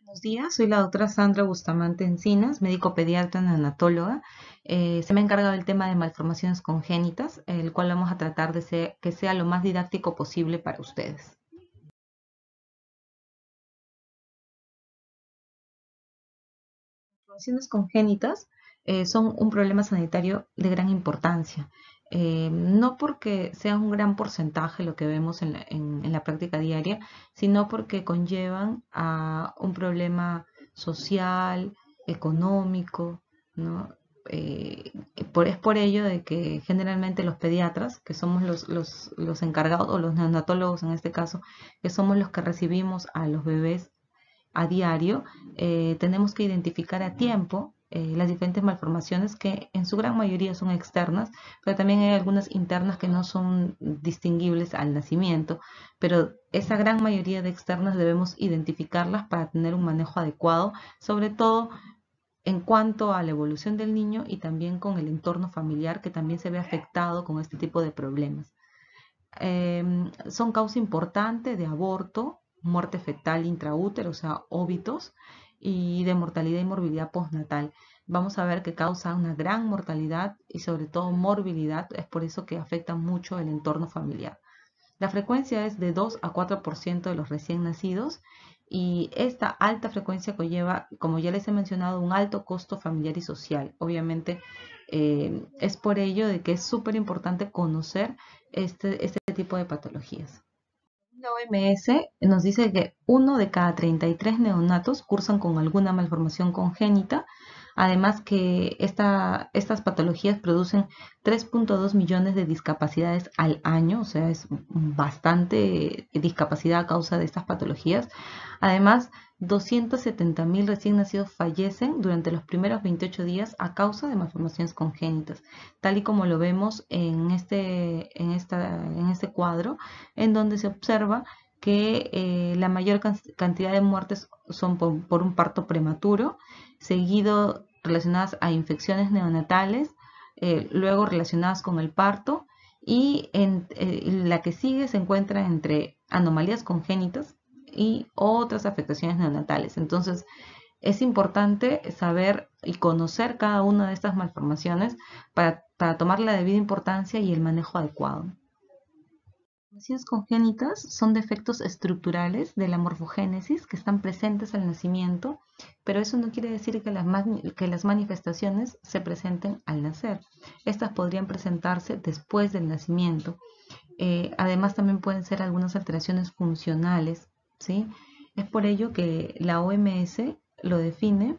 Buenos días, soy la doctora Sandra Bustamante Encinas, médico pediatra neonatóloga. Se me ha encargado el tema de malformaciones congénitas, el cual vamos a tratar de que sea lo más didáctico posible para ustedes. Malformaciones congénitas son un problema sanitario de gran importancia. No porque sea un gran porcentaje lo que vemos en la práctica diaria, sino porque conllevan a un problema social, económico, ¿no? Es por ello de que generalmente los pediatras, que somos los encargados, o los neonatólogos en este caso, que somos los que recibimos a los bebés a diario, tenemos que identificar a tiempo las diferentes malformaciones que en su gran mayoría son externas, pero también hay algunas internas que no son distinguibles al nacimiento, pero esa gran mayoría de externas debemos identificarlas para tener un manejo adecuado, sobre todo en cuanto a la evolución del niño y también con el entorno familiar que también se ve afectado con este tipo de problemas. Son causa importante de aborto, muerte fetal intraútero, o sea, óbitos, y de mortalidad y morbilidad postnatal. Vamos a ver que causa una gran mortalidad y sobre todo morbilidad, es por eso que afecta mucho el entorno familiar. La frecuencia es de 2 a 4% de los recién nacidos y esta alta frecuencia conlleva, como ya les he mencionado, un alto costo familiar y social. Obviamente es por ello de que es súper importante conocer este tipo de patologías. La OMS nos dice que uno de cada 33 neonatos cursan con alguna malformación congénita. Además que estas patologías producen 3.2 millones de discapacidades al año, o sea, es bastante discapacidad a causa de estas patologías. Además, 270.000 recién nacidos fallecen durante los primeros 28 días a causa de malformaciones congénitas, tal y como lo vemos en este cuadro, en donde se observa que la mayor cantidad de muertes son por un parto prematuro, seguido relacionadas a infecciones neonatales, luego relacionadas con el parto, y la que sigue se encuentra entre anomalías congénitas y otras afectaciones neonatales. Entonces, es importante saber y conocer cada una de estas malformaciones para tomar la debida importancia y el manejo adecuado. Malformaciones congénitas son defectos estructurales de la morfogénesis que están presentes al nacimiento, pero eso no quiere decir que las manifestaciones se presenten al nacer. Estas podrían presentarse después del nacimiento. Además, también pueden ser algunas alteraciones funcionales, ¿sí? Es por ello que la OMS lo define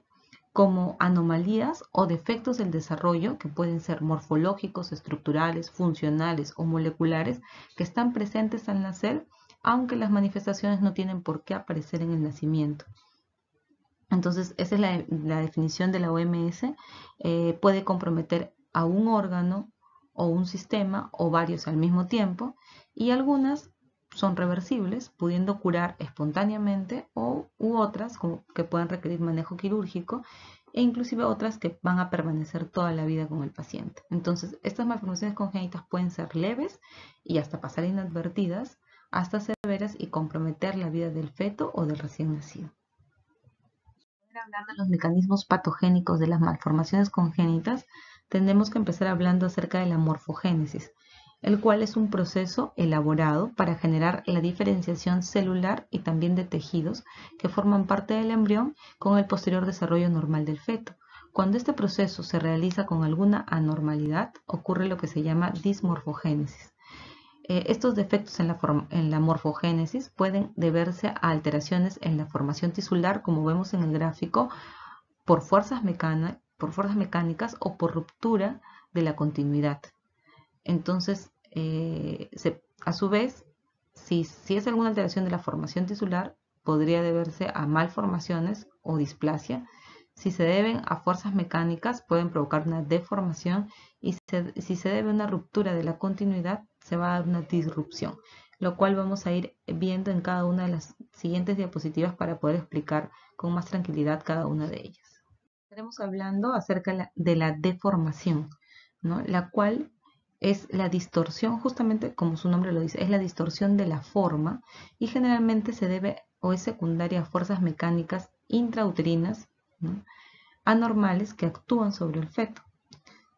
como anomalías o defectos del desarrollo que pueden ser morfológicos, estructurales, funcionales o moleculares que están presentes al nacer, aunque las manifestaciones no tienen por qué aparecer en el nacimiento. Entonces, esa es la definición de la OMS. Puede comprometer a un órgano o un sistema o varios al mismo tiempo, y algunas son reversibles, pudiendo curar espontáneamente, u otras que puedan requerir manejo quirúrgico, e inclusive otras que van a permanecer toda la vida con el paciente. Entonces, estas malformaciones congénitas pueden ser leves y hasta pasar inadvertidas, hasta severas y comprometer la vida del feto o del recién nacido. Para hablar de los mecanismos patogénicos de las malformaciones congénitas, tendremos que empezar hablando acerca de la morfogénesis, el cual es un proceso elaborado para generar la diferenciación celular y también de tejidos que forman parte del embrión con el posterior desarrollo normal del feto. Cuando este proceso se realiza con alguna anormalidad, ocurre lo que se llama dismorfogénesis. Estos defectos en la morfogénesis pueden deberse a alteraciones en la formación tisular, como vemos en el gráfico, por fuerzas mecánicas o por ruptura de la continuidad. Entonces, a su vez, si es alguna alteración de la formación tisular, podría deberse a malformaciones o displasia. Si se deben a fuerzas mecánicas, pueden provocar una deformación, y si se debe a una ruptura de la continuidad, se va a dar una disrupción, lo cual vamos a ir viendo en cada una de las siguientes diapositivas para poder explicar con más tranquilidad cada una de ellas. Estaremos hablando acerca de la deformación, ¿no? La cual es la distorsión, justamente como su nombre lo dice, es la distorsión de la forma, y generalmente se debe o es secundaria a fuerzas mecánicas intrauterinas, ¿no?, anormales que actúan sobre el feto,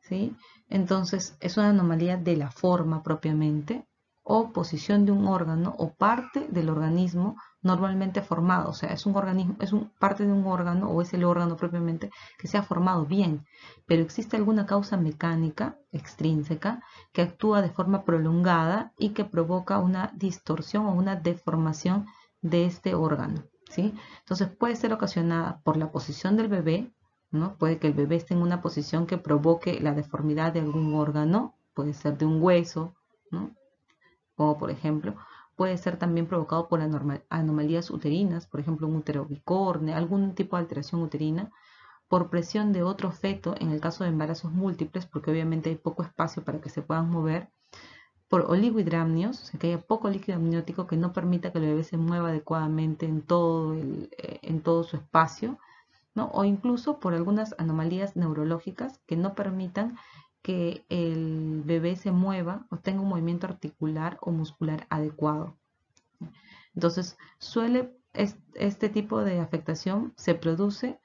¿sí? Entonces, es una anomalía de la forma propiamente o posición de un órgano o parte del organismo normalmente formado. O sea, es un organismo, parte de un órgano o es el órgano propiamente que se ha formado bien, pero existe alguna causa mecánica extrínseca que actúa de forma prolongada y que provoca una distorsión o una deformación de este órgano, ¿sí? Entonces, puede ser ocasionada por la posición del bebé, ¿no? Puede que el bebé esté en una posición que provoque la deformidad de algún órgano, puede ser de un hueso, ¿no?, como por ejemplo, puede ser también provocado por anomalías uterinas, por ejemplo, un útero bicorne, algún tipo de alteración uterina, por presión de otro feto en el caso de embarazos múltiples, porque obviamente hay poco espacio para que se puedan mover, por oligohidramnios, o sea que haya poco líquido amniótico que no permita que el bebé se mueva adecuadamente en todo su espacio, ¿no? O incluso por algunas anomalías neurológicas que no permitan que el bebé se mueva o tenga un movimiento articular o muscular adecuado. Entonces, este tipo de afectación se produce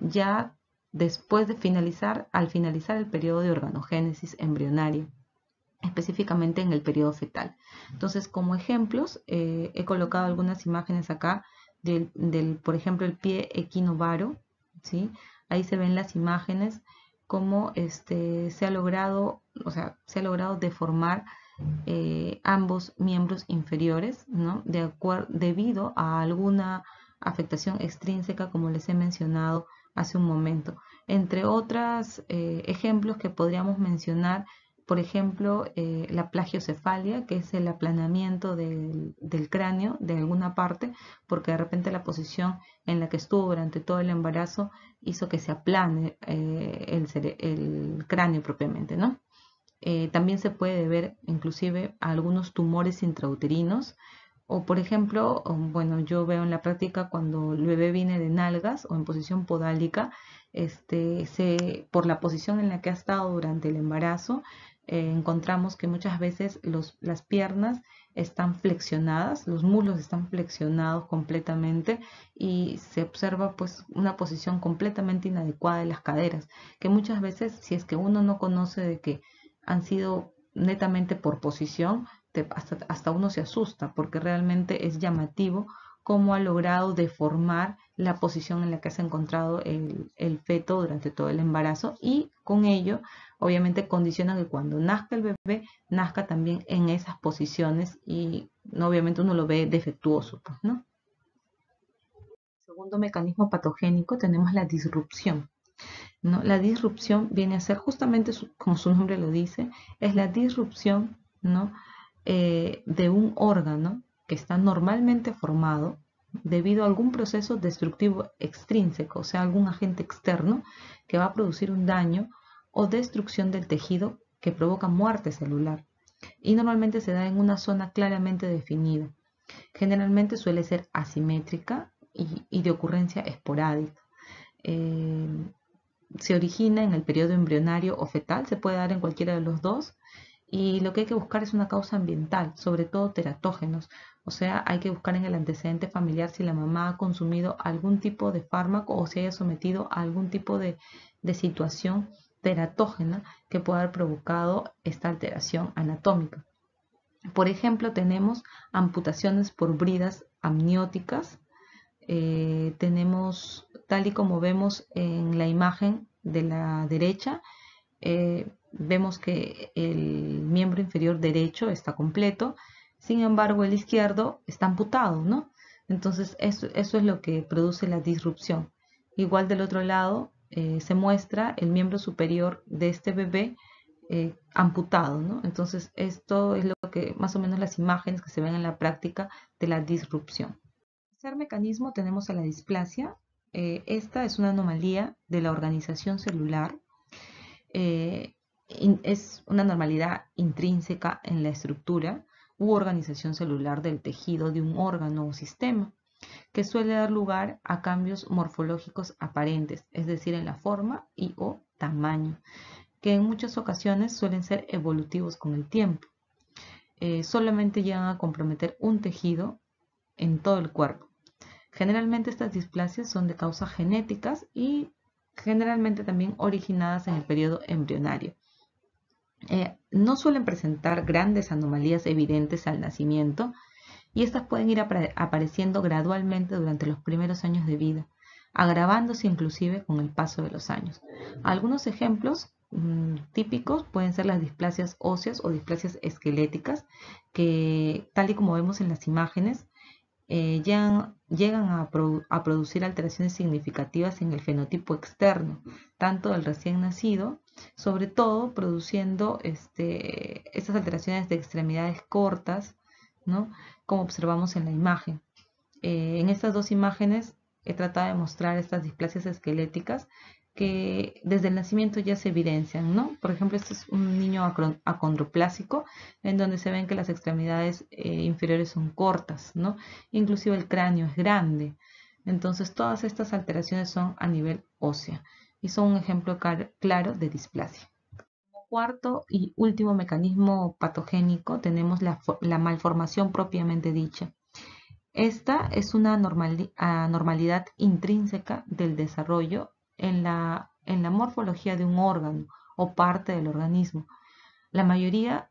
ya después de al finalizar el periodo de organogénesis embrionaria, específicamente en el periodo fetal. Entonces, como ejemplos, he colocado algunas imágenes acá por ejemplo, el pie equinovaro, ¿sí? Ahí se ven las imágenes cómo se ha logrado deformar ambos miembros inferiores, ¿no?, debido a alguna afectación extrínseca, como les he mencionado hace un momento. Entre otros ejemplos que podríamos mencionar, por ejemplo, la plagiocefalia, que es el aplanamiento del cráneo de alguna parte, porque de repente la posición en la que estuvo durante todo el embarazo hizo que se aplane el cráneo propiamente, ¿no? También se puede ver inclusive a algunos tumores intrauterinos, o por ejemplo, bueno, yo veo en la práctica cuando el bebé viene de nalgas o en posición podálica, por la posición en la que ha estado durante el embarazo, encontramos que muchas veces las piernas están flexionadas, los muslos están flexionados completamente y se observa pues una posición completamente inadecuada de las caderas, que muchas veces, si es que uno no conoce de que han sido netamente por posición, hasta uno se asusta porque realmente es llamativo cómo ha logrado deformar la posición en la que se ha encontrado el feto durante todo el embarazo, y con ello obviamente condiciona que cuando nazca el bebé nazca también en esas posiciones y obviamente uno lo ve defectuoso, pues, ¿no? Segundo mecanismo patogénico tenemos la disrupción, ¿no? La disrupción viene a ser justamente, como su nombre lo dice, es la disrupción, ¿no?, de un órgano que está normalmente formado debido a algún proceso destructivo extrínseco, o sea, algún agente externo que va a producir un daño o destrucción del tejido que provoca muerte celular. Y normalmente se da en una zona claramente definida. Generalmente suele ser asimétrica y de ocurrencia esporádica. Eh, Se origina en el periodo embrionario o fetal, se puede dar en cualquiera de los dos, y lo que hay que buscar es una causa ambiental, sobre todo teratógenos, o sea, hay que buscar en el antecedente familiar si la mamá ha consumido algún tipo de fármaco o se haya sometido a algún tipo de situación teratógena que pueda haber provocado esta alteración anatómica. Por ejemplo, tenemos amputaciones por bridas amnióticas. Tenemos, tal y como vemos en la imagen de la derecha, vemos que el miembro inferior derecho está completo, sin embargo el izquierdo está amputado, ¿no? Entonces eso es lo que produce la disrupción. Igual del otro lado se muestra el miembro superior de este bebé amputado, ¿no? Entonces esto es lo que más o menos las imágenes que se ven en la práctica de la disrupción. Tercer mecanismo tenemos a la displasia. Esta es una anomalía de la organización celular. Es una normalidad intrínseca en la estructura u organización celular del tejido de un órgano o sistema, que suele dar lugar a cambios morfológicos aparentes, es decir, en la forma y o tamaño, que en muchas ocasiones suelen ser evolutivos con el tiempo. Solamente llegan a comprometer un tejido en todo el cuerpo. Generalmente estas displasias son de causas genéticas y generalmente también originadas en el periodo embrionario. No suelen presentar grandes anomalías evidentes al nacimiento y estas pueden ir apareciendo gradualmente durante los primeros años de vida, agravándose inclusive con el paso de los años. Algunos ejemplos típicos pueden ser las displasias óseas o displasias esqueléticas, que tal y como vemos en las imágenes, llegan a producir alteraciones significativas en el fenotipo externo, tanto del recién nacido, sobre todo produciendo estas alteraciones de extremidades cortas, ¿no? Como observamos en la imagen. En estas dos imágenes he tratado de mostrar estas displasias esqueléticas que desde el nacimiento ya se evidencian, ¿no? Por ejemplo, este es un niño acondroplásico, en donde se ven que las extremidades inferiores son cortas, ¿no? Inclusive el cráneo es grande. Entonces, todas estas alteraciones son a nivel óseo y son un ejemplo claro de displasia. Como cuarto y último mecanismo patogénico tenemos la malformación propiamente dicha. Esta es una anormalidad intrínseca del desarrollo en la morfología de un órgano o parte del organismo. La mayoría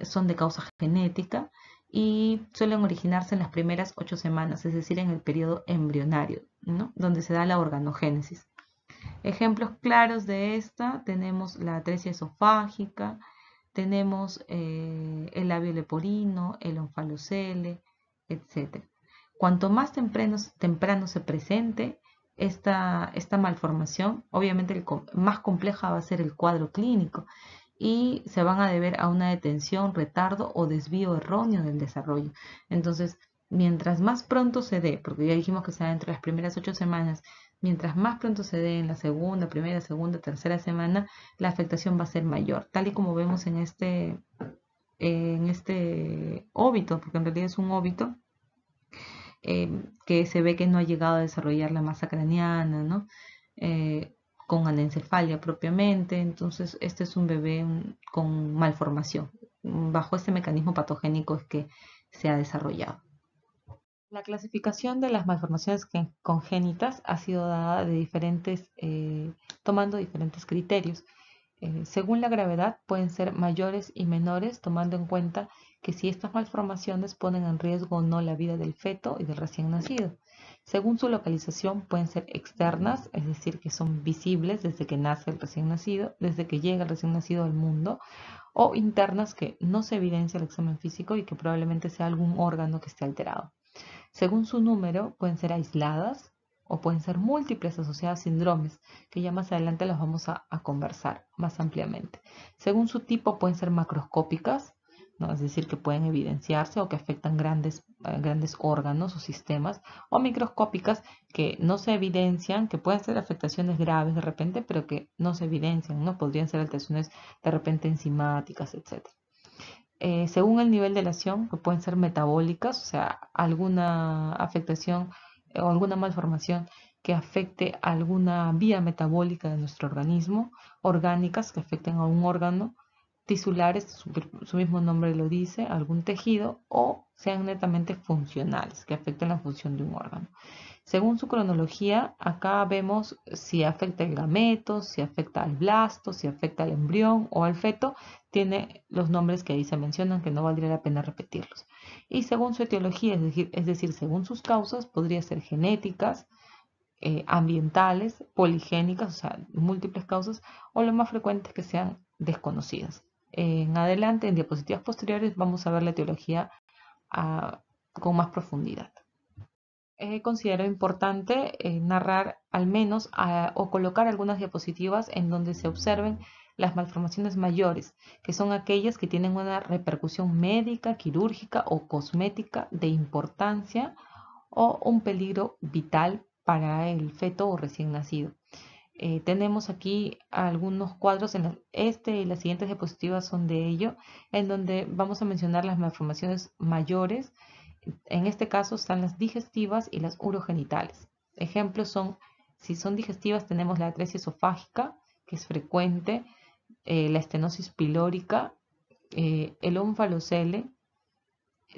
son de causa genética y suelen originarse en las primeras 8 semanas, es decir, en el periodo embrionario, ¿no? Donde se da la organogénesis. Ejemplos claros de esta tenemos la atresia esofágica, tenemos el labio leporino, el onfalocele, etc. Cuanto más temprano se presente esta malformación, obviamente más compleja va a ser el cuadro clínico y se van a deber a una detención, retardo o desvío erróneo del desarrollo. Entonces, mientras más pronto se dé, porque ya dijimos que se da entre las primeras 8 semanas, mientras más pronto se dé en la primera, segunda, tercera semana, la afectación va a ser mayor, tal y como vemos en este óbito, porque en realidad es un óbito, que se ve que no ha llegado a desarrollar la masa craneana, ¿no? Con anencefalia propiamente. Entonces, este es un bebé con malformación. Bajo este mecanismo patogénico es que se ha desarrollado. La clasificación de las malformaciones congénitas ha sido dada tomando diferentes criterios. Según la gravedad, pueden ser mayores y menores, tomando en cuenta que si estas malformaciones ponen en riesgo o no la vida del feto y del recién nacido. Según su localización, pueden ser externas, es decir, que son visibles desde que nace el recién nacido, desde que llega el recién nacido al mundo, o internas, que no se evidencia el examen físico y que probablemente sea algún órgano que esté alterado. Según su número, pueden ser aisladas o pueden ser múltiples asociadas a síndromes, que ya más adelante los vamos a conversar más ampliamente. Según su tipo, pueden ser macroscópicas, ¿no? Es decir, que pueden evidenciarse o que afectan grandes órganos o sistemas, o microscópicas que no se evidencian, que pueden ser afectaciones graves de repente, pero que no se evidencian, ¿no? Podrían ser alteraciones de repente enzimáticas, etc. Según el nivel de lesión, que pueden ser metabólicas, o sea, alguna afectación o alguna malformación que afecte alguna vía metabólica de nuestro organismo, orgánicas que afecten a un órgano, tisulares, su mismo nombre lo dice, algún tejido, o sean netamente funcionales, que afecten la función de un órgano. Según su cronología, acá vemos si afecta el gameto, si afecta al blasto, si afecta al embrión o al feto. Tiene los nombres que ahí se mencionan, que no valdría la pena repetirlos. Y según su etiología, es decir, según sus causas, podría ser genéticas, ambientales, poligénicas, o sea, múltiples causas, o lo más frecuente es que sean desconocidas. En adelante, en diapositivas posteriores, vamos a ver la etiología con más profundidad. Considero importante narrar al menos o colocar algunas diapositivas en donde se observen las malformaciones mayores, que son aquellas que tienen una repercusión médica, quirúrgica o cosmética de importancia o un peligro vital para el feto o recién nacido. Tenemos aquí algunos cuadros, y las siguientes diapositivas son de ello, en donde vamos a mencionar las malformaciones mayores. En este caso están las digestivas y las urogenitales. Ejemplos son, si son digestivas, tenemos la atresia esofágica, que es frecuente, la estenosis pilórica, el onfalocele,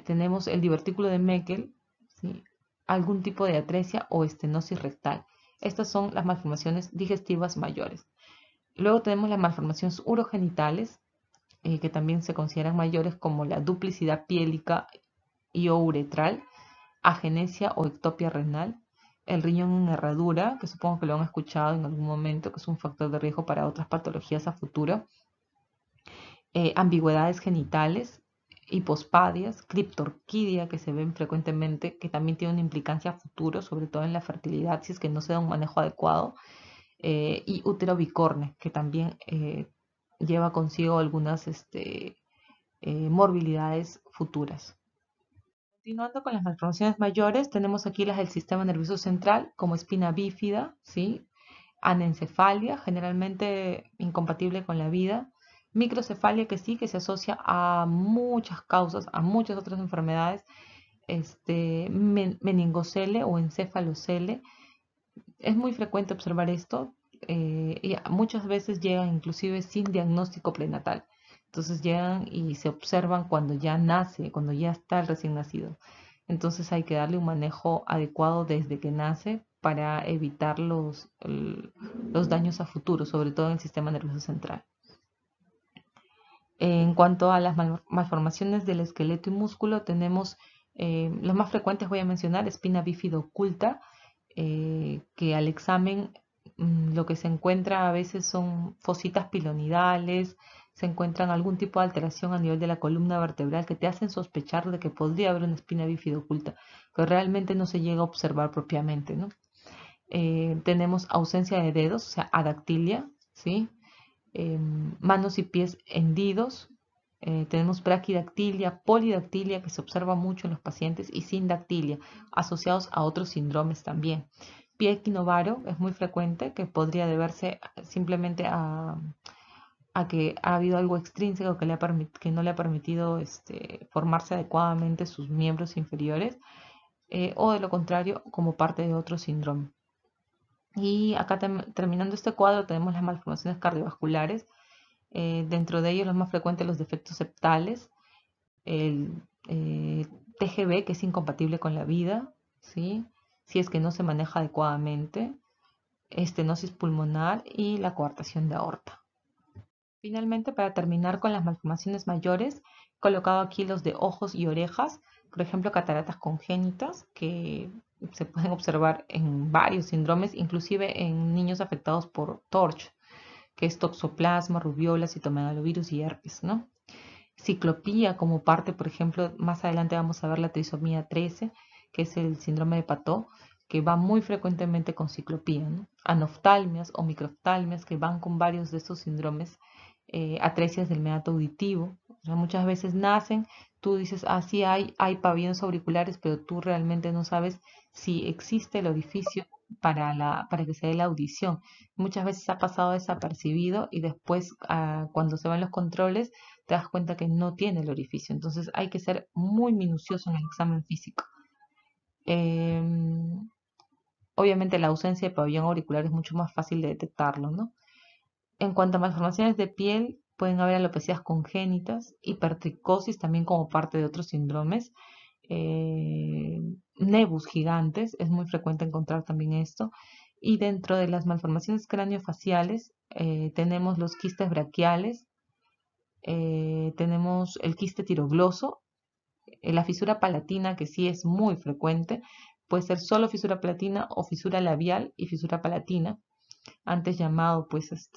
tenemos el divertículo de Meckel, ¿sí? Algún tipo de atresia o estenosis rectal. Estas son las malformaciones digestivas mayores. Luego tenemos las malformaciones urogenitales, que también se consideran mayores, como la duplicidad piélica y o uretral, agenesia o ectopia renal, el riñón en herradura, que supongo que lo han escuchado en algún momento, que es un factor de riesgo para otras patologías a futuro, ambigüedades genitales, hipospadias, criptorquidia, que se ven frecuentemente, que también tiene una implicancia a futuro, sobre todo en la fertilidad, si es que no se da un manejo adecuado, y útero bicorne, que también lleva consigo algunas morbilidades futuras. Continuando con las malformaciones mayores, tenemos aquí las del sistema nervioso central, como espina bífida, ¿sí? Anencefalia, generalmente incompatible con la vida. Microcefalia, que sí, que se asocia a muchas causas, a muchas otras enfermedades. Meningocele o encefalocele. Es muy frecuente observar esto, y muchas veces llegan inclusive sin diagnóstico prenatal. Entonces llegan y se observan cuando ya nace, cuando ya está el recién nacido. Entonces hay que darle un manejo adecuado desde que nace para evitar los daños a futuro, sobre todo en el sistema nervioso central. En cuanto a las malformaciones del esqueleto y músculo, tenemos los más frecuentes, voy a mencionar, espina bífida oculta, que al examen lo que se encuentra a veces son fositas pilonidales, se encuentran algún tipo de alteración a nivel de la columna vertebral que te hacen sospechar de que podría haber una espina bífida oculta, pero realmente no se llega a observar propiamente, ¿no? Tenemos ausencia de dedos, o sea, adactilia, ¿sí? Manos y pies hendidos. Tenemos braquidactilia, polidactilia, que se observa mucho en los pacientes, y sindactilia, asociados a otros síndromes también. Pie equinovaro es muy frecuente, que podría deberse simplemente a que ha habido algo extrínseco que no le ha permitido formarse adecuadamente sus miembros inferiores, o de lo contrario, como parte de otro síndrome. Y acá terminando este cuadro tenemos las malformaciones cardiovasculares. Dentro de ellos los más frecuentes los defectos septales, el TGB, que es incompatible con la vida, ¿sí? Si es que no se maneja adecuadamente, estenosis pulmonar y la coartación de aorta. Finalmente, para terminar con las malformaciones mayores, he colocado aquí los de ojos y orejas, por ejemplo, cataratas congénitas, que se pueden observar en varios síndromes, inclusive en niños afectados por TORCH, que es toxoplasma, rubiola, citomegalovirus y herpes, ¿no? Ciclopía como parte, por ejemplo, más adelante vamos a ver la trisomía 13, que es el síndrome de Pató, que va muy frecuentemente con ciclopía, ¿no? Anoftalmias o microftalmias, que van con varios de estos síndromes, atresias del meato auditivo. O sea, muchas veces nacen, tú dices, ah, sí hay pabellones auriculares, pero tú realmente no sabes si existe el orificio para que se dé la audición. Muchas veces ha pasado desapercibido y después, cuando se van los controles, te das cuenta que no tiene el orificio. Entonces hay que ser muy minucioso en el examen físico. Em, Obviamente la ausencia de pabellón auricular es mucho más fácil de detectarlo, ¿no? En cuanto a malformaciones de piel, pueden haber alopecias congénitas, hipertricosis también como parte de otros síndromes, nebus gigantes, es muy frecuente encontrar también esto. Y dentro de las malformaciones craneofaciales tenemos los quistes braquiales, tenemos el quiste tirogloso, la fisura palatina, que sí es muy frecuente, puede ser solo fisura palatina o fisura labial y fisura palatina, antes llamado pues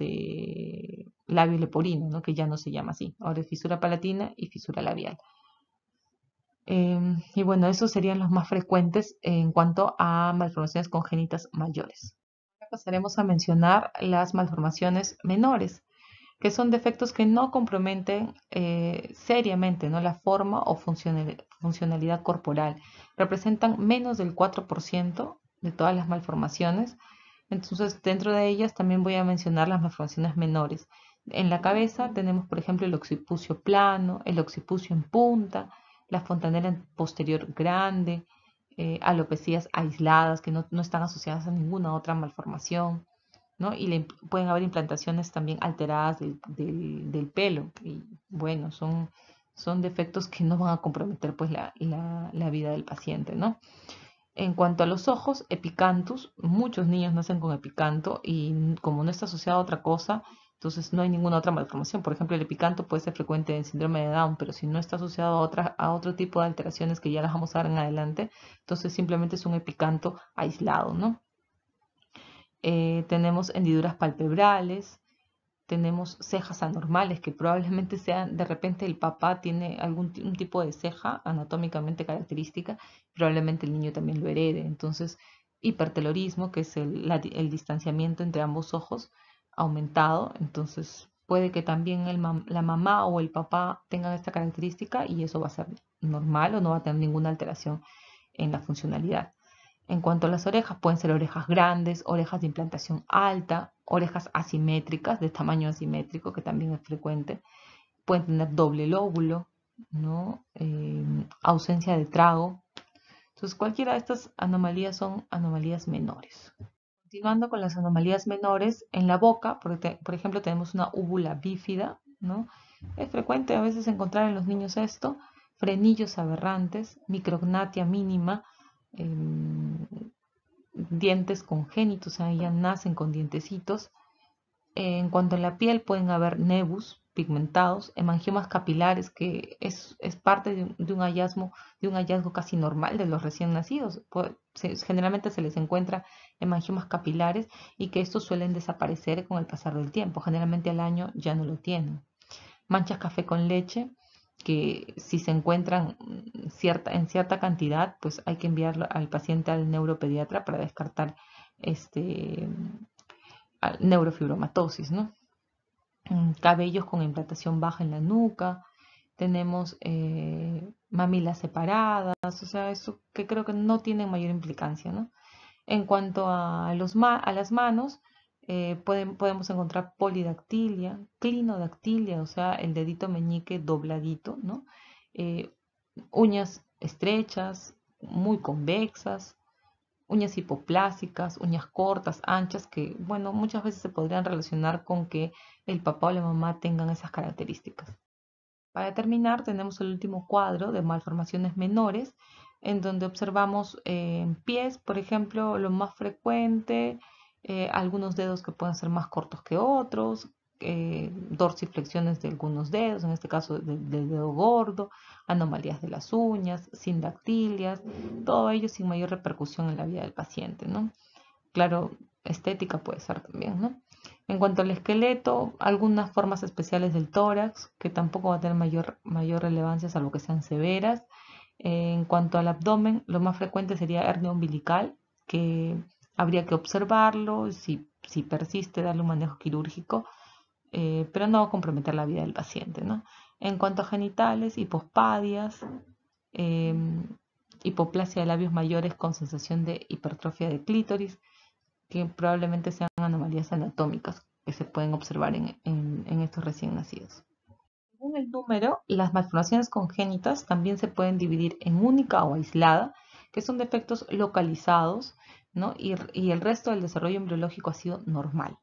labio leporino, ¿no? Que ya no se llama así, ahora es fisura palatina y fisura labial. Y bueno, esos serían los más frecuentes en cuanto a malformaciones congénitas mayores. Ahora pasaremos a mencionar las malformaciones menores, que son defectos que no comprometen seriamente, ¿no?, la forma o funcionalidad corporal. Representan menos del 4% de todas las malformaciones. Entonces, dentro de ellas también voy a mencionar las malformaciones menores. En la cabeza tenemos, por ejemplo, el occipucio plano, el occipucio en punta, la fontanela posterior grande, alopecias aisladas que no están asociadas a ninguna otra malformación, ¿no? Y pueden haber implantaciones también alteradas del pelo. Y bueno, son son defectos que no van a comprometer pues la vida del paciente, ¿no? En cuanto a los ojos, epicanthus, muchos niños nacen con epicanto y como no está asociado a otra cosa, entonces no hay ninguna otra malformación. Por ejemplo, el epicanto puede ser frecuente en síndrome de Down, pero si no está asociado a otro tipo de alteraciones que ya las vamos a ver en adelante, entonces simplemente es un epicanto aislado, ¿no? Tenemos hendiduras palpebrales, tenemos cejas anormales que probablemente sean, de repente el papá tiene un tipo de ceja anatómicamente característica, probablemente el niño también lo herede. Entonces, hipertelorismo, que es el distanciamiento entre ambos ojos aumentado, entonces puede que también la mamá o el papá tengan esta característica y eso va a ser normal o no va a tener ninguna alteración en la funcionalidad. En cuanto a las orejas, pueden ser orejas grandes, orejas de implantación alta, orejas asimétricas, de tamaño asimétrico, que también es frecuente. Pueden tener doble lóbulo, ¿no? Ausencia de trago. Entonces, cualquiera de estas anomalías son anomalías menores. Continuando con las anomalías menores, en la boca, por ejemplo, tenemos una úvula bífida, ¿no? Es frecuente a veces encontrar en los niños esto, frenillos aberrantes, micrognatia mínima, dientes congénitos, o sea, ya nacen con dientecitos. En cuanto a la piel, pueden haber nebus pigmentados, hemangiomas capilares, que es parte de un hallazgo casi normal de los recién nacidos. Generalmente se les encuentra hemangiomas capilares y que estos suelen desaparecer con el pasar del tiempo. Generalmente al año ya no lo tienen. Manchas café con leche, que si se encuentran en cierta cantidad, pues hay que enviarlo al paciente al neuropediatra para descartar neurofibromatosis, ¿no? Cabellos con implantación baja en la nuca, tenemos mamilas separadas, o sea, eso que creo que no tiene mayor implicancia, ¿no? En cuanto a las manos, podemos encontrar polidactilia, clinodactilia, o sea, el dedito meñique dobladito, ¿no? Eh, Uñas estrechas, muy convexas, uñas hipoplásicas, uñas cortas, anchas, que, bueno, muchas veces se podrían relacionar con que el papá o la mamá tengan esas características. Para terminar, tenemos el último cuadro de malformaciones menores, en donde observamos pies, por ejemplo, lo más frecuente, algunos dedos que pueden ser más cortos que otros, dorsiflexiones de algunos dedos, en este caso del dedo gordo, anomalías de las uñas, sindactilias, todo ello sin mayor repercusión en la vida del paciente, ¿no? Claro, estética puede ser también, ¿no? En cuanto al esqueleto, algunas formas especiales del tórax, que tampoco va a tener mayor relevancia salvo que sean severas. En cuanto al abdomen, lo más frecuente sería hernia umbilical, que habría que observarlo, si persiste, darle un manejo quirúrgico, pero no va a comprometer la vida del paciente, ¿no? En cuanto a genitales, hipospadias, eh, hipoplasia de labios mayores con sensación de hipertrofia de clítoris, que probablemente sean anomalías anatómicas que se pueden observar en estos recién nacidos. Según el número, las malformaciones congénitas también se pueden dividir en única o aislada, que son defectos localizados, ¿no? Y el resto del desarrollo embriológico ha sido normal.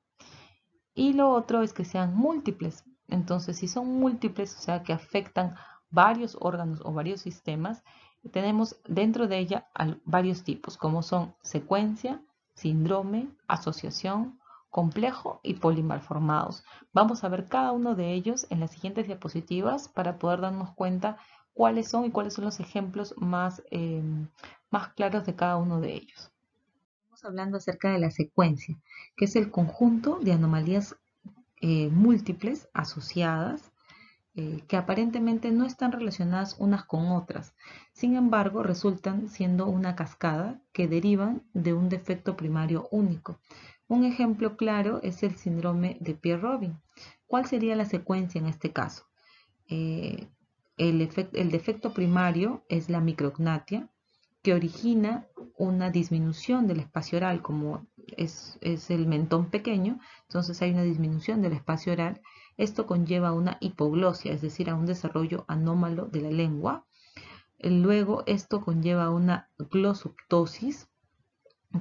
Y lo otro es que sean múltiples. Entonces, si son múltiples, o sea, que afectan varios órganos o varios sistemas, tenemos dentro de ella varios tipos, como son secuencia, síndrome, asociación, complejo y polimalformados. Vamos a ver cada uno de ellos en las siguientes diapositivas para poder darnos cuenta cuáles son y cuáles son los ejemplos más claros de cada uno de ellos. Estamos hablando acerca de la secuencia, que es el conjunto de anomalías múltiples asociadas que aparentemente no están relacionadas unas con otras. Sin embargo, resultan siendo una cascada que derivan de un defecto primario único. Un ejemplo claro es el síndrome de Pierre-Robin. ¿Cuál sería la secuencia en este caso? Eh, el defecto primario es la micrognatia, que origina una disminución del espacio oral, como es el mentón pequeño, entonces hay una disminución del espacio oral. Esto conlleva a una hipoglosia, es decir, a un desarrollo anómalo de la lengua. Luego, esto conlleva a una glosoptosis,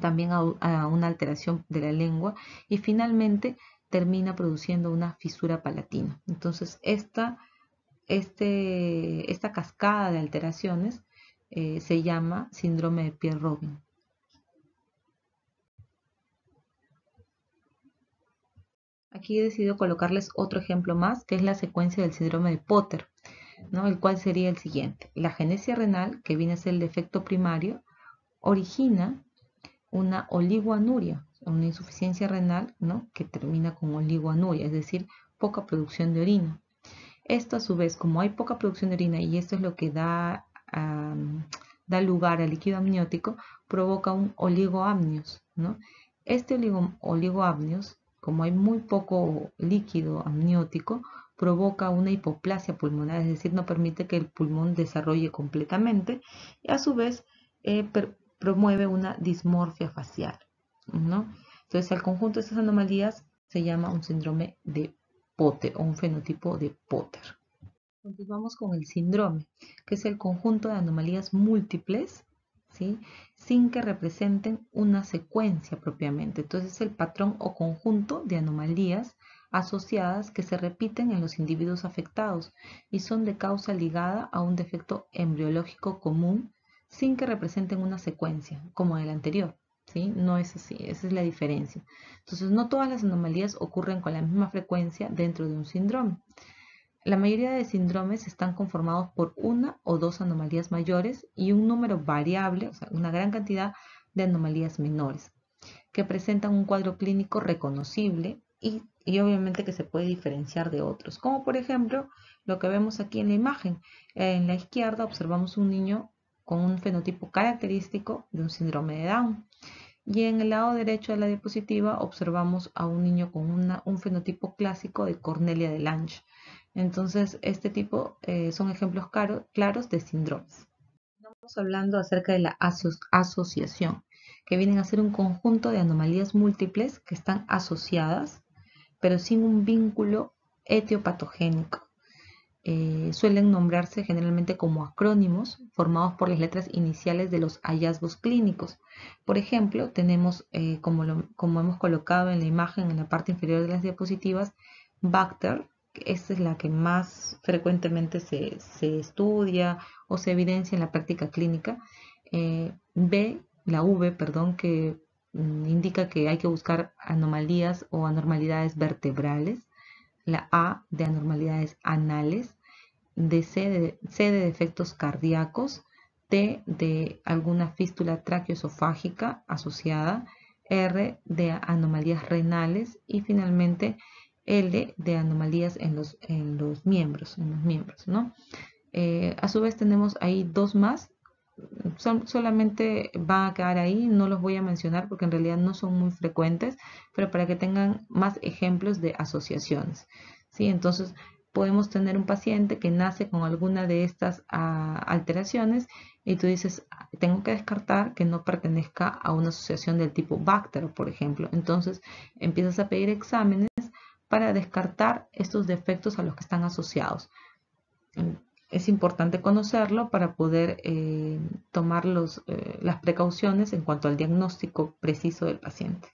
también a una alteración de la lengua, y finalmente termina produciendo una fisura palatina. Entonces, esta cascada de alteraciones se llama síndrome de Pierre-Robin. Aquí he decidido colocarles otro ejemplo más, que es la secuencia del síndrome de Potter, ¿no? El cual sería el siguiente. La agenesia renal, que viene a ser el defecto primario, origina una oligoanuria, una insuficiencia renal, ¿no? Que termina con oligoanuria, es decir, poca producción de orina. Esto a su vez, como hay poca producción de orina y esto es lo que da lugar al líquido amniótico, provoca un oligoamnios, ¿no? Este oligoamnios, como hay muy poco líquido amniótico, provoca una hipoplasia pulmonar, es decir, no permite que el pulmón desarrolle completamente y a su vez promueve una dismorfia facial, ¿no? Entonces, al conjunto de estas anomalías se llama un síndrome de Potter o un fenotipo de Potter. Continuamos con el síndrome, que es el conjunto de anomalías múltiples, ¿sí? Sin que representen una secuencia propiamente. Entonces es el patrón o conjunto de anomalías asociadas que se repiten en los individuos afectados y son de causa ligada a un defecto embriológico común sin que representen una secuencia, como en el anterior. ¿Sí? No es así, esa es la diferencia. Entonces, no todas las anomalías ocurren con la misma frecuencia dentro de un síndrome. La mayoría de síndromes están conformados por una o dos anomalías mayores y un número variable, o sea, una gran cantidad de anomalías menores, que presentan un cuadro clínico reconocible y obviamente que se puede diferenciar de otros, como por ejemplo lo que vemos aquí en la imagen. En la izquierda observamos un niño con un fenotipo característico de un síndrome de Down. Y en el lado derecho de la diapositiva observamos a un niño con un fenotipo clásico de Cornelia de Lange. Entonces, este tipo son ejemplos claros de síndromes. Estamos hablando acerca de la asociación, que vienen a ser un conjunto de anomalías múltiples que están asociadas, pero sin un vínculo etiopatogénico. Suelen nombrarse generalmente como acrónimos formados por las letras iniciales de los hallazgos clínicos. Por ejemplo, tenemos, como hemos colocado en la imagen en la parte inferior de las diapositivas, Bacter, esta es la que más frecuentemente se estudia o se evidencia en la práctica clínica. La V, perdón, que indica que hay que buscar anomalías o anormalidades vertebrales. La A de anormalidades anales, C de defectos cardíacos, T de alguna fístula traqueoesofágica asociada, R de anomalías renales y finalmente L de anomalías en los miembros, ¿no? A su vez tenemos ahí dos más, solamente van a quedar ahí, no los voy a mencionar porque en realidad no son muy frecuentes, pero para que tengan más ejemplos de asociaciones, ¿sí? Entonces podemos tener un paciente que nace con alguna de estas alteraciones y tú dices, tengo que descartar que no pertenezca a una asociación del tipo Bacter, por ejemplo. Entonces empiezas a pedir exámenes para descartar estos defectos a los que están asociados. Es importante conocerlo para poder tomar las precauciones en cuanto al diagnóstico preciso del paciente.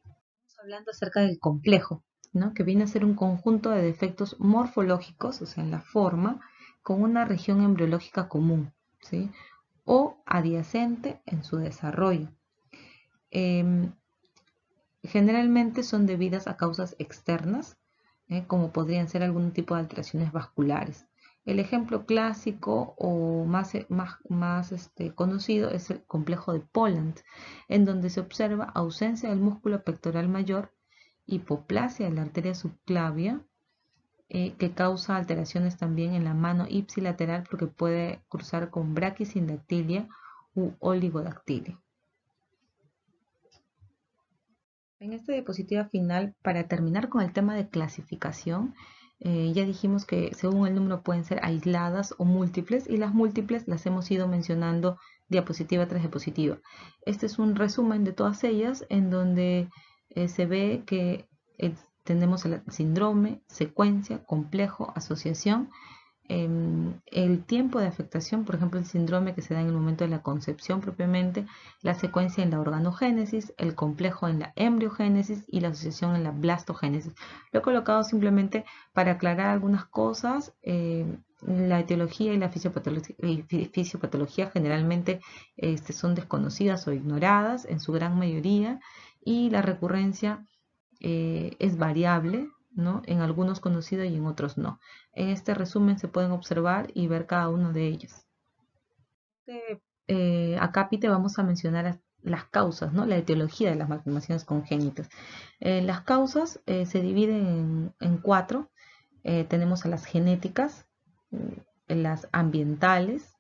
Estamos hablando acerca del complejo, ¿no? Que viene a ser un conjunto de defectos morfológicos, o sea, en la forma, con una región embriológica común, ¿sí? O adyacente en su desarrollo. Generalmente son debidas a causas externas, como podrían ser algún tipo de alteraciones vasculares. El ejemplo clásico o más conocido es el complejo de Poland, en donde se observa ausencia del músculo pectoral mayor, hipoplasia de la arteria subclavia, que causa alteraciones también en la mano ipsilateral porque puede cruzar con braquisindactilia u oligodactilia. En esta diapositiva final, para terminar con el tema de clasificación, ya dijimos que según el número pueden ser aisladas o múltiples y las múltiples las hemos ido mencionando diapositiva tras diapositiva. Este es un resumen de todas ellas en donde se ve que tenemos el síndrome, secuencia, complejo, asociación el tiempo de afectación, por ejemplo, el síndrome que se da en el momento de la concepción propiamente, la secuencia en la organogénesis, el complejo en la embriogénesis y la asociación en la blastogénesis. Lo he colocado simplemente para aclarar algunas cosas. La etiología y la fisiopatología generalmente son desconocidas o ignoradas en su gran mayoría, y la recurrencia es variable, ¿no? En algunos conocidos y en otros no. En este resumen se pueden observar y ver cada uno de ellos. Acápite vamos a mencionar las causas, ¿no? La etiología de las malformaciones congénitas. Las causas se dividen en cuatro. Tenemos a las genéticas, las ambientales,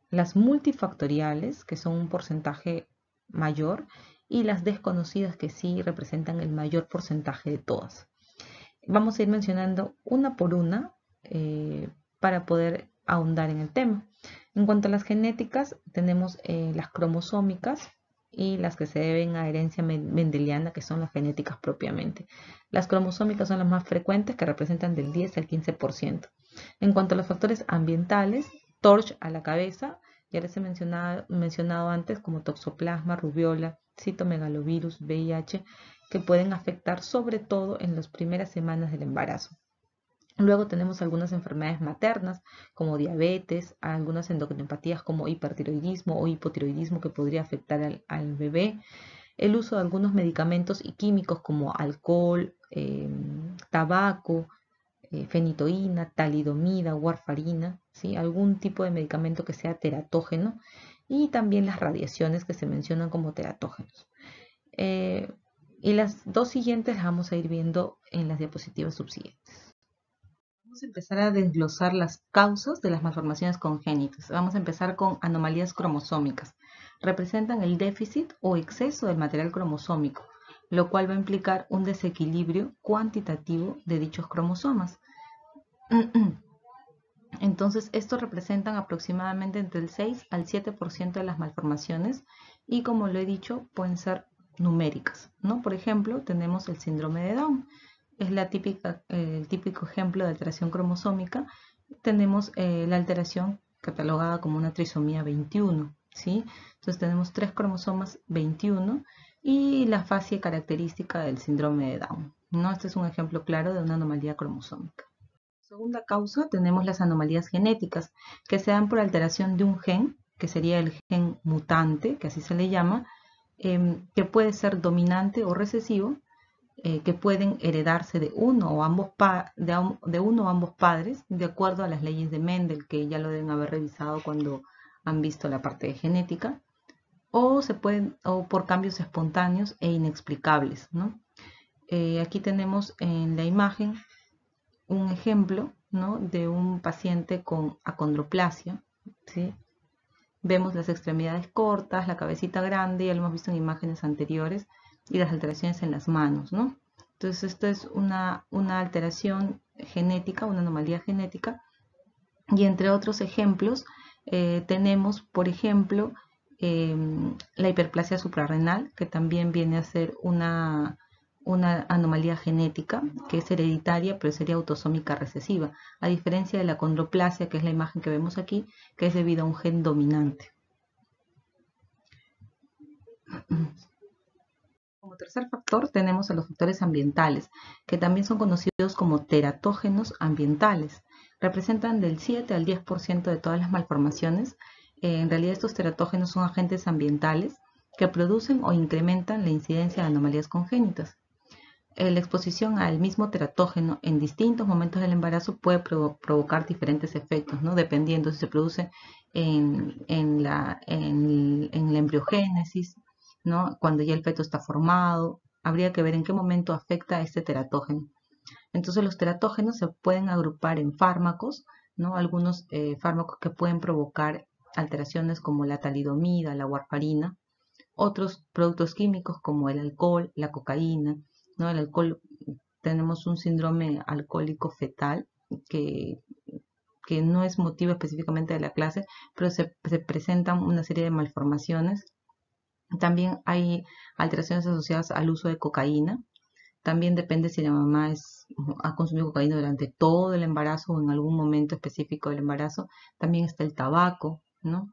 las multifactoriales, que son un porcentaje mayor, y las desconocidas, que sí representan el mayor porcentaje de todas. Vamos a ir mencionando una por una para poder ahondar en el tema. En cuanto a las genéticas, tenemos las cromosómicas y las que se deben a herencia mendeliana, que son las genéticas propiamente. Las cromosómicas son las más frecuentes, que representan del 10 al 15%. En cuanto a los factores ambientales, TORCH a la cabeza, ya les he mencionado antes, como toxoplasma, rubiola, citomegalovirus, VIH, que pueden afectar sobre todo en las primeras semanas del embarazo. Luego tenemos algunas enfermedades maternas como diabetes, algunas endocrinopatías como hipertiroidismo o hipotiroidismo que podría afectar al bebé, el uso de algunos medicamentos y químicos como alcohol, tabaco, fenitoína, talidomida, warfarina, ¿sí? Algún tipo de medicamento que sea teratógeno, y también las radiaciones que se mencionan como teratógenos. Y las dos siguientes las vamos a ir viendo en las diapositivas subsiguientes. Vamos a empezar a desglosar las causas de las malformaciones congénitas. Vamos a empezar con anomalías cromosómicas. Representan el déficit o exceso del material cromosómico, lo cual va a implicar un desequilibrio cuantitativo de dichos cromosomas. Entonces, estos representan aproximadamente entre el 6 al 7% de las malformaciones, y como lo he dicho, pueden ser numéricas, ¿no? Por ejemplo, tenemos el síndrome de Down. Es el típico ejemplo de alteración cromosómica. Tenemos la alteración catalogada como una trisomía 21, ¿sí? Entonces tenemos 3 cromosomas 21 y la fase característica del síndrome de Down, ¿no? Este es un ejemplo claro de una anomalía cromosómica. Segunda causa, tenemos las anomalías genéticas, que se dan por alteración de un gen, que sería el gen mutante, que así se le llama, que puede ser dominante o recesivo, que pueden heredarse de uno o ambos padres, de acuerdo a las leyes de Mendel, que ya lo deben haber revisado cuando han visto la parte de genética, o por cambios espontáneos e inexplicables, ¿no? Aquí tenemos en la imagen un ejemplo, ¿no?, de un paciente con acondroplasia, ¿sí? Vemos las extremidades cortas, la cabecita grande, ya lo hemos visto en imágenes anteriores, y las alteraciones en las manos, ¿no? Entonces, esto es una alteración genética, una anomalía genética. Y entre otros ejemplos, tenemos, por ejemplo, la hiperplasia suprarrenal, que también viene a ser una anomalía genética, que es hereditaria, pero sería autosómica recesiva, a diferencia de la acondroplasia, que es la imagen que vemos aquí, que es debido a un gen dominante. Como tercer factor tenemos a los factores ambientales, que también son conocidos como teratógenos ambientales. Representan del 7 al 10% de todas las malformaciones. En realidad, estos teratógenos son agentes ambientales que producen o incrementan la incidencia de anomalías congénitas. La exposición al mismo teratógeno en distintos momentos del embarazo puede provocar diferentes efectos, ¿no?, dependiendo si se produce en la embriogénesis, ¿no?, cuando ya el feto está formado. Habría que ver en qué momento afecta a este teratógeno. Entonces, los teratógenos se pueden agrupar en fármacos, ¿no? Algunos fármacos que pueden provocar alteraciones como la talidomida, la warfarina. Otros productos químicos como el alcohol, la cocaína, ¿no? El alcohol, tenemos un síndrome alcohólico fetal que no es motivo específicamente de la clase, pero se presentan una serie de malformaciones. También hay alteraciones asociadas al uso de cocaína, También depende si la mamá ha consumido cocaína durante todo el embarazo o en algún momento específico del embarazo. También está el tabaco, ¿no?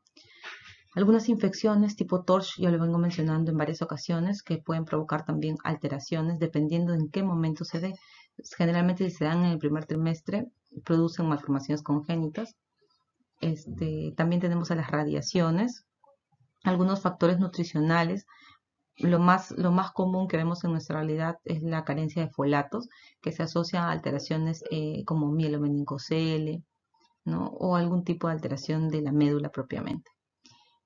Algunas infecciones tipo TORCH, ya lo vengo mencionando en varias ocasiones, que pueden provocar también alteraciones dependiendo de en qué momento se dé. Generalmente si se dan en el primer trimestre, producen malformaciones congénitas. También tenemos a las radiaciones, algunos factores nutricionales. Lo más común que vemos en nuestra realidad es la carencia de folatos, que se asocia a alteraciones como mielomeningocele, ¿no? O algún tipo de alteración de la médula propiamente.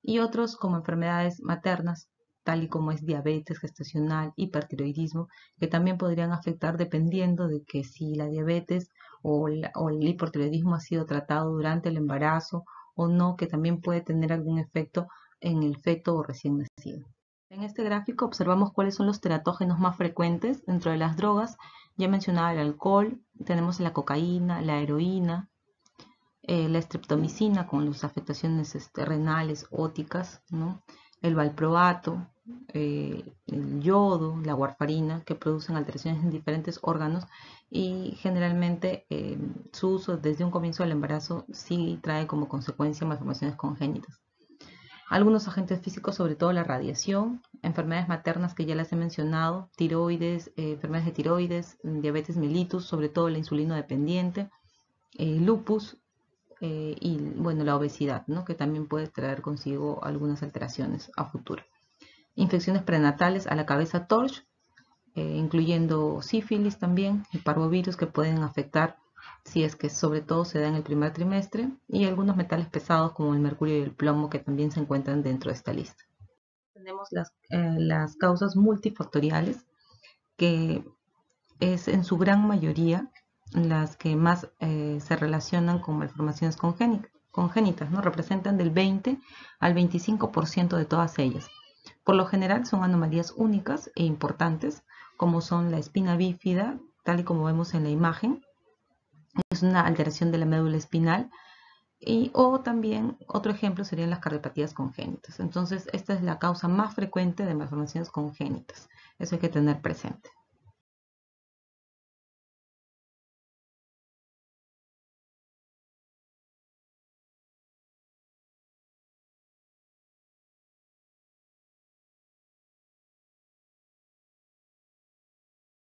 Y otros como enfermedades maternas, tal y como es diabetes gestacional, hipertiroidismo, que también podrían afectar dependiendo de que si la diabetes o el hipertiroidismo ha sido tratado durante el embarazo o no, que también puede tener algún efecto en el feto o recién nacido. En este gráfico observamos cuáles son los teratógenos más frecuentes dentro de las drogas. Ya mencionaba el alcohol, tenemos la cocaína, la heroína, la streptomicina con las afectaciones renales, óticas, ¿no? El valproato, el yodo, la warfarina, que producen alteraciones en diferentes órganos y generalmente su uso desde un comienzo del embarazo sí trae como consecuencia malformaciones congénitas. Algunos agentes físicos, sobre todo la radiación, enfermedades maternas que ya las he mencionado, tiroides, enfermedades de tiroides, diabetes mellitus, sobre todo la insulino dependiente, lupus y bueno, la obesidad, ¿no? Que también puede traer consigo algunas alteraciones a futuro. Infecciones prenatales a la cabeza TORCH, incluyendo sífilis también y parvovirus que pueden afectar si es que sobre todo se da en el primer trimestre, y algunos metales pesados como el mercurio y el plomo que también se encuentran dentro de esta lista. Tenemos las causas multifactoriales, que es en su gran mayoría las que más se relacionan con malformaciones congénitas, ¿no? Representan del 20 al 25% de todas ellas. Por lo general son anomalías únicas e importantes, como son la espina bífida, tal y como vemos en la imagen, es una alteración de la médula espinal, o también otro ejemplo serían las cardiopatías congénitas. Entonces, esta es la causa más frecuente de malformaciones congénitas. Eso hay que tener presente.